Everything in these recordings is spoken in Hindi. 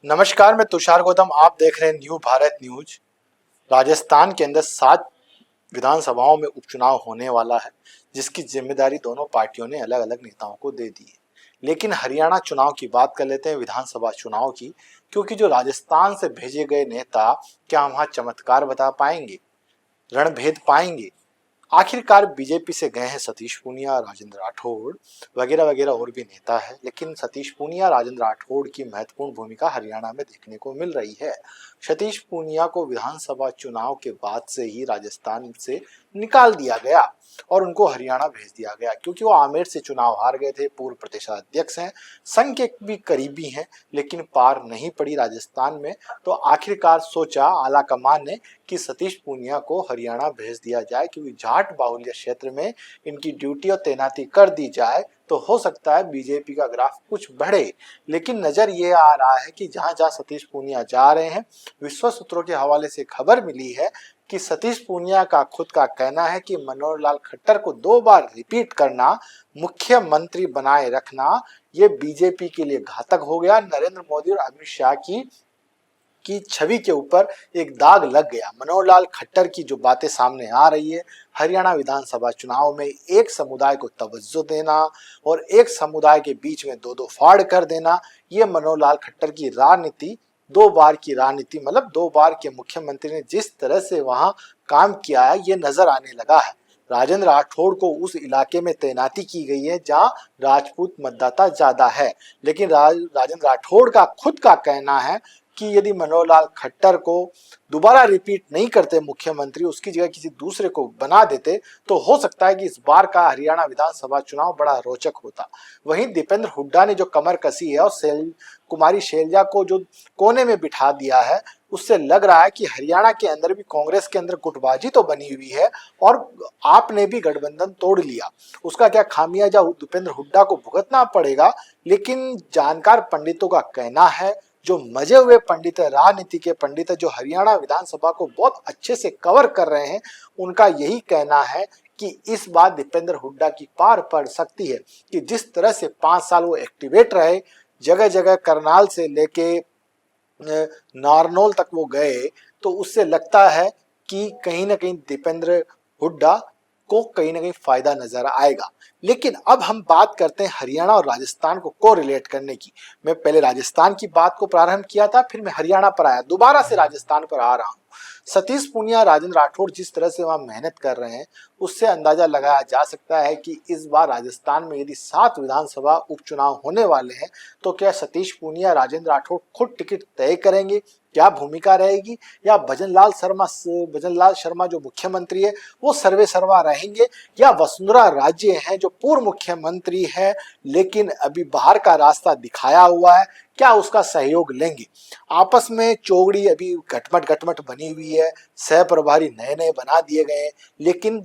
नमस्कार, मैं तुषार गौतम। आप देख रहे हैं न्यू भारत न्यूज। राजस्थान के अंदर 7 विधानसभाओं में उपचुनाव होने वाला है, जिसकी जिम्मेदारी दोनों पार्टियों ने अलग अलग नेताओं को दे दी है। लेकिन हरियाणा चुनाव की बात कर लेते हैं, विधानसभा चुनाव की, क्योंकि जो राजस्थान से भेजे गए नेता क्या वहां चमत्कार बता पाएंगे, रणभेद पाएंगे। आखिरकार बीजेपी से गए हैं सतीश पूनिया, राजेंद्र राठौड़ वगैरह वगैरह और भी नेता है, लेकिन सतीश पूनिया, राजेंद्र राठौड़ की महत्वपूर्ण भूमिका हरियाणा में देखने को मिल रही है। सतीश पूनिया को विधानसभा चुनाव के बाद से ही राजस्थान से निकाल दिया गया और उनको हरियाणा भेज दिया गया, क्योंकि वो आमेर से चुनाव हार गए थे। पूर्व प्रदेशाध्यक्ष हैं, संघ के भी करीबी हैं, लेकिन पार नहीं पड़ी राजस्थान में। तो आखिरकार सोचा आला कमान ने कि सतीश पूनिया को हरियाणा भेज दिया जाए, क्योंकि जाट बाहुल्य क्षेत्र में इनकी ड्यूटी और तैनाती कर दी जाए तो हो सकता है बीजेपी का ग्राफ कुछ बढ़े। लेकिन नजर ये आ रहा है कि जहां जहां सतीश पूनिया जा रहे हैं, विश्वस्त सूत्रों के हवाले से खबर मिली है कि सतीश पूनिया का खुद का कहना है कि मनोहर लाल खट्टर को 2 बार रिपीट करना, मुख्यमंत्री बनाए रखना, ये बीजेपी के लिए घातक हो गया। नरेंद्र मोदी और अमित शाह की छवि के ऊपर एक दाग लग गया। मनोहर लाल खट्टर की जो बातें सामने आ रही है, हरियाणा विधानसभा चुनाव में एक समुदाय को तवज्जो देना और एक समुदाय के बीच में दो दो फाड़ कर देना, ये मनोहर लाल खट्टर की राजनीति, 2 बार की राजनीति, मतलब 2 बार के मुख्यमंत्री ने जिस तरह से वहां काम किया है, ये नजर आने लगा है। राजेंद्र राठौड़ को उस इलाके में तैनाती की गई है जहां राजपूत मतदाता ज्यादा है, लेकिन राजेंद्र राठौड़ का खुद का कहना है कि यदि मनोहर लाल खट्टर को दोबारा रिपीट नहीं करते मुख्यमंत्री, उसकी जगह किसी दूसरे को बना देते, तो हो सकता है कि इस बार का हरियाणा विधानसभा चुनाव बड़ा रोचक होता। वहीं दीपेंद्र हुड्डा ने जो कमर कसी है और कुमारी शैलजा को जो कोने में बिठा दिया है, उससे लग रहा है कि हरियाणा के अंदर भी कांग्रेस के अंदर गुटबाजी तो बनी हुई है और आपने भी गठबंधन तोड़ लिया। उसका क्या खामियाजा दीपेंद्र हुड्डा को भुगतना पड़ेगा। लेकिन जानकार पंडितों का कहना है, जो मजे हुए पंडित है, राजनीति के पंडित है, जो हरियाणा विधानसभा को बहुत अच्छे से कवर कर रहे हैं, उनका यही कहना है कि इस बार दीपेंद्र हुड्डा की पार पड़ सकती है। कि जिस तरह से 5 साल वो एक्टिवेट रहे, जगह जगह करनाल से लेके नारनौल तक वो गए, तो उससे लगता है कि कहीं ना कहीं दीपेंद्र हुड्डा को कहीं ना कहीं फायदा नजर आएगा। लेकिन अब हम बात करते हैं हरियाणा और राजस्थान को कोरिलेट करने की। मैं पहले राजस्थान की बात को प्रारंभ किया था, फिर मैं हरियाणा पर आया, दोबारा से राजस्थान पर आ रहा हूं। सतीश पूनिया, राजेंद्र राठौड़ जिस तरह से वहां मेहनत कर रहे हैं, उससे अंदाजा लगाया जा सकता है कि इस बार राजस्थान में यदि 7 विधानसभा उपचुनाव होने वाले हैं, तो क्या सतीश पूनिया, राजेंद्र राठौड़ खुद टिकट तय करेंगे? क्या भूमिका रहेगी? या भजन लाल शर्मा जो मुख्यमंत्री है वो सर्वे सर्वा रहेंगे? या वसुंधरा राजे हैं जो पूर्व मुख्यमंत्री है लेकिन अभी बाहर का रास्ता दिखाया हुआ है, क्या उसका सहयोग लेंगे? आपस में चौगड़ी अभी गटमट बनी हुई है, सह प्रभारी नए नए बना दिए गए हैं, लेकिन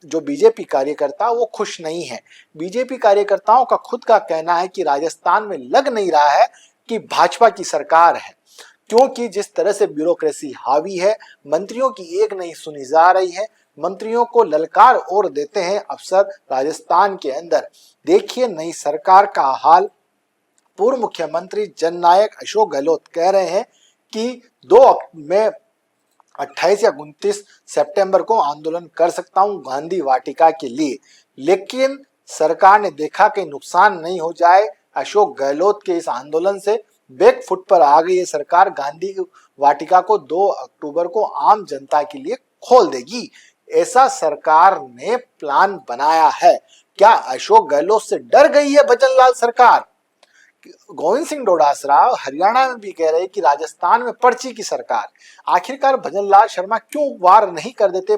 जो बीजेपी कार्यकर्ता वो खुश नहीं है। बीजेपी कार्यकर्ताओं का खुद का कहना है कि राजस्थान में लग नहीं रहा है कि भाजपा की सरकार है, क्योंकि जिस तरह से ब्यूरोक्रेसी हावी है, मंत्रियों की एक नहीं सुनी जा रही है, मंत्रियों को ललकार और देते हैं अफसर राजस्थान के अंदर। देखिए नई सरकार का हाल। पूर्व मुख्यमंत्री जननायक अशोक गहलोत कह रहे हैं कि 28 या 29 सितंबर को आंदोलन कर सकता हूं गांधी वाटिका के लिए, लेकिन सरकार ने देखा कि नुकसान नहीं हो जाए अशोक गहलोत के इस आंदोलन से। बैक फुट पर आ गई है सरकार, गांधी वाटिका को 2 अक्टूबर को आम जनता के लिए खोल देगी, ऐसा सरकार ने प्लान बनाया है। क्या अशोक गहलोत से डर गई है भजनलाल सरकार? गोविंद सिंह डोटासरा हरियाणा में भी कह रहे हैं कि राजस्थान में पर्ची की सरकार। आखिरकार भजनलाल शर्मा क्यों वार नहीं कर देते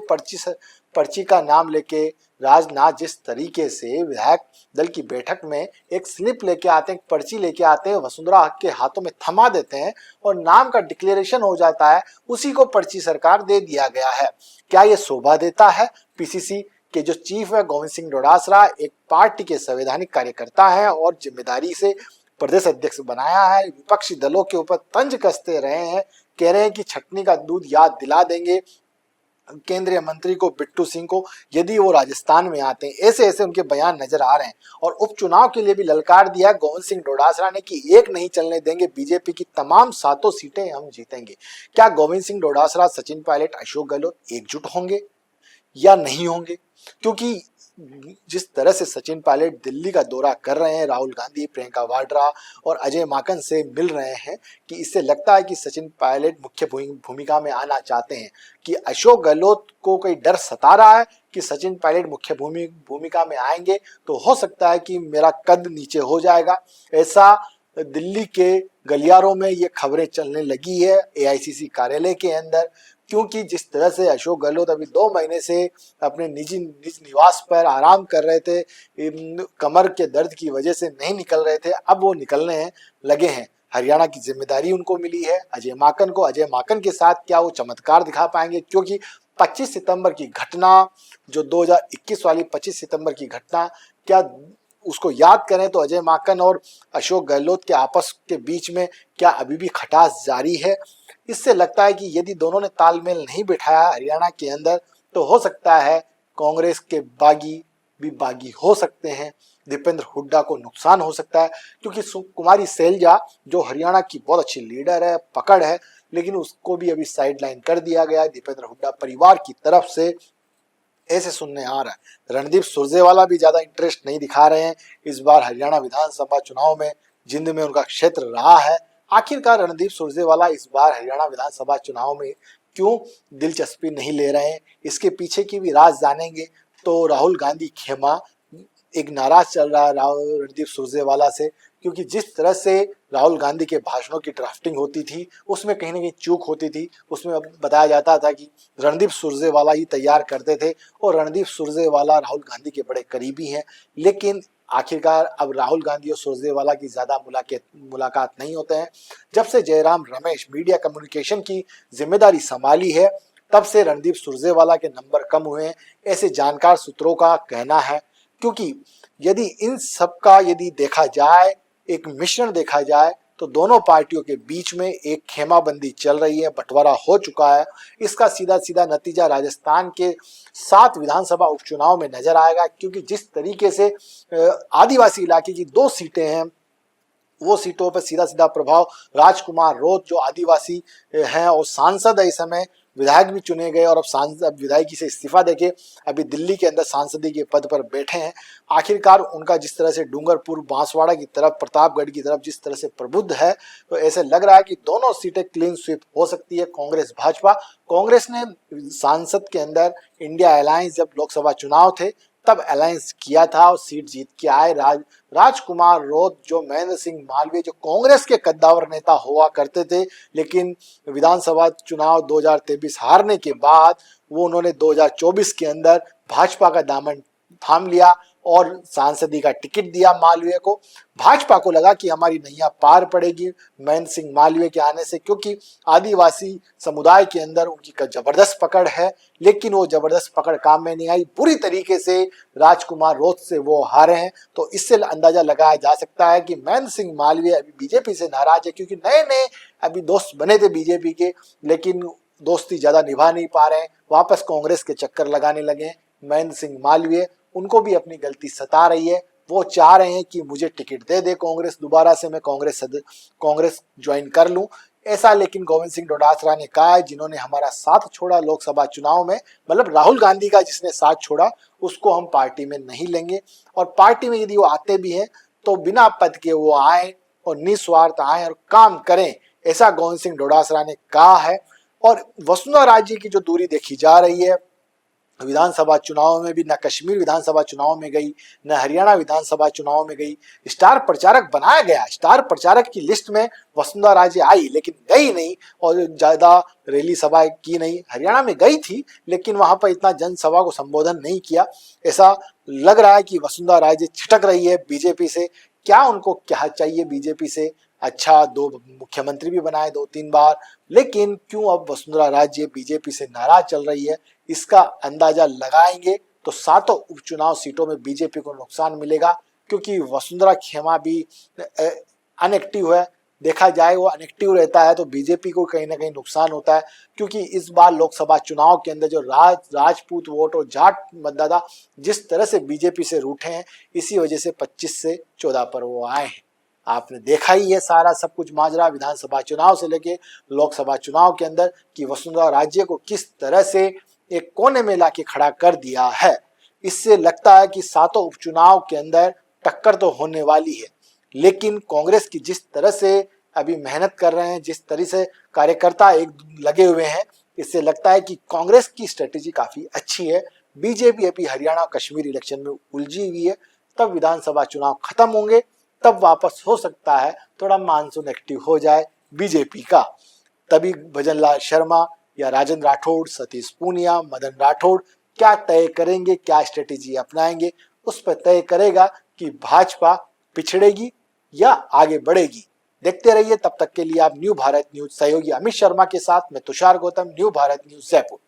पर्ची का नाम लेके? राजनाथ जिस तरीके से विधायक दल की बैठक में एक स्लिप लेके आते हैं, पर्ची लेके आते हैं, वसुंधरा के हाथों में थमा देते हैं और नाम का डिक्लेरेशन हो जाता है, उसी को पर्ची सरकार दे दिया गया है। क्या ये शोभा देता है? पीसीसी के जो चीफ है गोविंद सिंह डोटासरा एक पार्टी के संवैधानिक कार्यकर्ता है और जिम्मेदारी से प्रदेश अध्यक्ष बनाया है, विपक्षी दलों के ऊपर तंज कसते रहे हैं, कह रहे हैं कि छटनी का दूध याद दिला देंगे, केंद्रीय मंत्री को, बिट्टू सिंह को, यदि वो राजस्थान में आते हैं। ऐसे ऐसे उनके बयान नजर आ रहे हैं। और उपचुनाव के लिए भी ललकार दिया गोविंद सिंह डोटासरा ने कि एक नहीं चलने देंगे, बीजेपी की तमाम 7 सीटें हम जीतेंगे। क्या गोविंद सिंह डोटासरा, सचिन पायलट, अशोक गहलोत एकजुट होंगे या नहीं होंगे? क्योंकि जिस तरह से सचिन पायलट दिल्ली का दौरा कर रहे हैं, राहुल गांधी, प्रियंका वाड्रा और अजय माकन से मिल रहे हैं, कि इससे लगता है कि सचिन पायलट मुख्य भूमिका में आना चाहते हैं। कि अशोक गहलोत को कोई डर सता रहा है कि सचिन पायलट मुख्य भूमिका में आएंगे तो हो सकता है कि मेरा कद नीचे हो जाएगा। ऐसा दिल्ली के गलियारों में ये खबरें चलने लगी है, एआईसीसी कार्यालय के अंदर। क्योंकि जिस तरह से अशोक गहलोत अभी 2 महीने से अपने निज निवास पर आराम कर रहे थे, कमर के दर्द की वजह से नहीं निकल रहे थे, अब वो निकलने लगे हैं। हरियाणा की जिम्मेदारी उनको मिली है, अजय माकन को। अजय माकन के साथ क्या वो चमत्कार दिखा पाएंगे? क्योंकि 25 सितंबर की घटना, जो 2021 वाली 25 सितंबर की घटना, क्या उसको याद करें तो अजय माकन और अशोक गहलोत के आपस के बीच में क्या अभी भी खटास जारी है? इससे लगता है कि यदि दोनों ने तालमेल नहीं बिठाया हरियाणा के अंदर, तो हो सकता है कांग्रेस के बागी भी बागी हो सकते हैं। दीपेंद्र हुड्डा को नुकसान हो सकता है, क्योंकि कुमारी सैलजा जो हरियाणा की बहुत अच्छी लीडर है, पकड़ है, लेकिन उसको भी अभी साइडलाइन कर दिया गया है दीपेंद्र हुड्डा परिवार की तरफ से, ऐसे सुनने आ रहा है। रणदीप सुरजेवाला भी ज्यादा इंटरेस्ट नहीं दिखा रहे हैं इस बार हरियाणा विधानसभा चुनाव में। जिंद में उनका क्षेत्र रहा है। आखिरकार रणदीप सुरजेवाला इस बार हरियाणा विधानसभा चुनाव में क्यों दिलचस्पी नहीं ले रहे हैं, इसके पीछे की भी राज जानेंगे। तो राहुल गांधी खेमा एक नाराज चल रहा है रणदीप सुरजेवाला से, क्योंकि जिस तरह से राहुल गांधी के भाषणों की ड्राफ्टिंग होती थी उसमें कहीं ना कहीं चूक होती थी। उसमें बताया जाता था कि रणदीप सुरजेवाला ही तैयार करते थे, और रणदीप सुरजेवाला राहुल गांधी के बड़े करीबी हैं। लेकिन आखिरकार अब राहुल गांधी और सुरजेवाला की ज्यादा मुलाकात नहीं होते हैं। जब से जयराम रमेश मीडिया कम्युनिकेशन की जिम्मेदारी संभाली है, तब से रणदीप सुरजेवाला के नंबर कम हुए हैं, ऐसे जानकार सूत्रों का कहना है। क्योंकि यदि इन सब का यदि देखा जाए, एक मिश्रण देखा जाए, तो दोनों पार्टियों के बीच में एक खेमाबंदी चल रही है, बंटवारा हो चुका है। इसका सीधा सीधा नतीजा राजस्थान के 7 विधानसभा उपचुनाव में नजर आएगा। क्योंकि जिस तरीके से आदिवासी इलाके की 2 सीटें हैं, वो सीटों पर सीधा सीधा प्रभाव राजकुमार रोत जो आदिवासी हैं और सांसद है, इस समय विधायक भी चुने गए और अब विधायकी से इस्तीफा देके अभी दिल्ली के अंदर सांसदी के पद पर बैठे हैं। आखिरकार उनका जिस तरह से डूंगरपुर, बांसवाड़ा की तरफ, प्रतापगढ़ की तरफ जिस तरह से प्रबुद्ध है, तो ऐसे लग रहा है कि दोनों सीटें क्लीन स्वीप हो सकती है कांग्रेस भाजपा। कांग्रेस ने सांसद के अंदर इंडिया अलायंस, जब लोकसभा चुनाव थे तब अलायंस किया था और सीट जीत के आए। राजकुमार रोत जो महेंद्र सिंह मालवीय जो कांग्रेस के कद्दावर नेता हुआ करते थे, लेकिन विधानसभा चुनाव 2023 हारने के बाद वो उन्होंने 2024 के अंदर भाजपा का दामन थाम लिया और सांसदी का टिकट दिया मालवीय को। भाजपा को लगा कि हमारी नैया पार पड़ेगी महेंद्र सिंह मालवीय के आने से, क्योंकि आदिवासी समुदाय के अंदर उनकी जबरदस्त पकड़ है। लेकिन वो जबरदस्त पकड़ काम में नहीं आई, बुरी तरीके से राजकुमार रोत से वो हारे हैं। तो इससे अंदाजा लगाया जा सकता है कि महेंद्र सिंह मालवीय अभी बीजेपी से नाराज है, क्योंकि नए नए अभी दोस्त बने थे बीजेपी के, लेकिन दोस्ती ज्यादा निभा नहीं पा रहे हैं, वापस कांग्रेस के चक्कर लगाने लगे। महेंद्र सिंह मालवीय, उनको भी अपनी गलती सता रही है। वो चाह रहे हैं कि मुझे टिकट दे दे कांग्रेस, दोबारा से मैं कांग्रेस ज्वाइन कर लूं। ऐसा लेकिन गोविंद सिंह डोटासरा ने कहा है, जिन्होंने हमारा साथ छोड़ा लोकसभा चुनाव में, मतलब राहुल गांधी का जिसने साथ छोड़ा, उसको हम पार्टी में नहीं लेंगे। और पार्टी में यदि वो आते भी हैं तो बिना पद के वो आए और निस्वार्थ आए और काम करें, ऐसा गोविंद सिंह डोटासरा ने कहा है। और वसुंधरा राजे की जो दूरी देखी जा रही है विधानसभा चुनाव में भी, न कश्मीर विधानसभा चुनाव में गई, न हरियाणा विधानसभा चुनाव में गई। स्टार प्रचारक बनाया गया, स्टार प्रचारक की लिस्ट में वसुंधरा राजे आई, लेकिन गई नहीं और ज्यादा रैली सभा की नहीं। हरियाणा में गई थी, लेकिन वहां पर इतना जनसभा को संबोधन नहीं किया। ऐसा लग रहा है कि वसुंधरा राजे छिटक रही है बीजेपी से। क्या उनको क्या चाहिए बीजेपी से? अच्छा, 2 मुख्यमंत्री भी बनाए 2-3 बार, लेकिन क्यों अब वसुंधरा राजे बीजेपी से नाराज चल रही है, इसका अंदाजा लगाएंगे तो 7 उपचुनाव सीटों में बीजेपी को नुकसान मिलेगा। क्योंकि वसुंधरा खेमा भी अनएक्टिव है, देखा जाए वो अनेक्टिव रहता है तो बीजेपी को कहीं ना कहीं नुकसान होता है, क्योंकि इस बार लोकसभा चुनाव के अंदर जो राजपूत वोट और जाट मतदाता जिस तरह से बीजेपी से रूठे हैं, इसी वजह से 25 से 14 पर वो आए हैं। आपने देखा ही है सारा सब कुछ माजरा विधानसभा चुनाव से लेके लोकसभा चुनाव के अंदर कि वसुंधरा राज्य को किस तरह से एक कोने में लाके खड़ा कर दिया है। इससे लगता है कि सातों उपचुनाव के अंदर टक्कर तो होने वाली है, लेकिन कांग्रेस की जिस तरह से अभी मेहनत कर रहे हैं, जिस तरह से कार्यकर्ता एक लगे हुए हैं, इससे लगता है कि कांग्रेस की स्ट्रेटेजी काफी अच्छी है। बीजेपी अभी हरियाणा कश्मीर इलेक्शन में उलझी हुई है, तब विधानसभा चुनाव खत्म होंगे, तब वापस हो सकता है थोड़ा मानसून एक्टिव हो जाए बीजेपी का। तभी भजनलाल शर्मा या राजन राठौड़, सतीश पूनिया, मदन राठौड़ क्या तय करेंगे, क्या स्ट्रेटेजी अपनाएंगे, उस पर तय करेगा कि भाजपा पिछड़ेगी या आगे बढ़ेगी। देखते रहिए, तब तक के लिए आप न्यू भारत न्यूज सहयोगी अमित शर्मा के साथ मैं तुषार गौतम, न्यू भारत न्यूज जयपुर।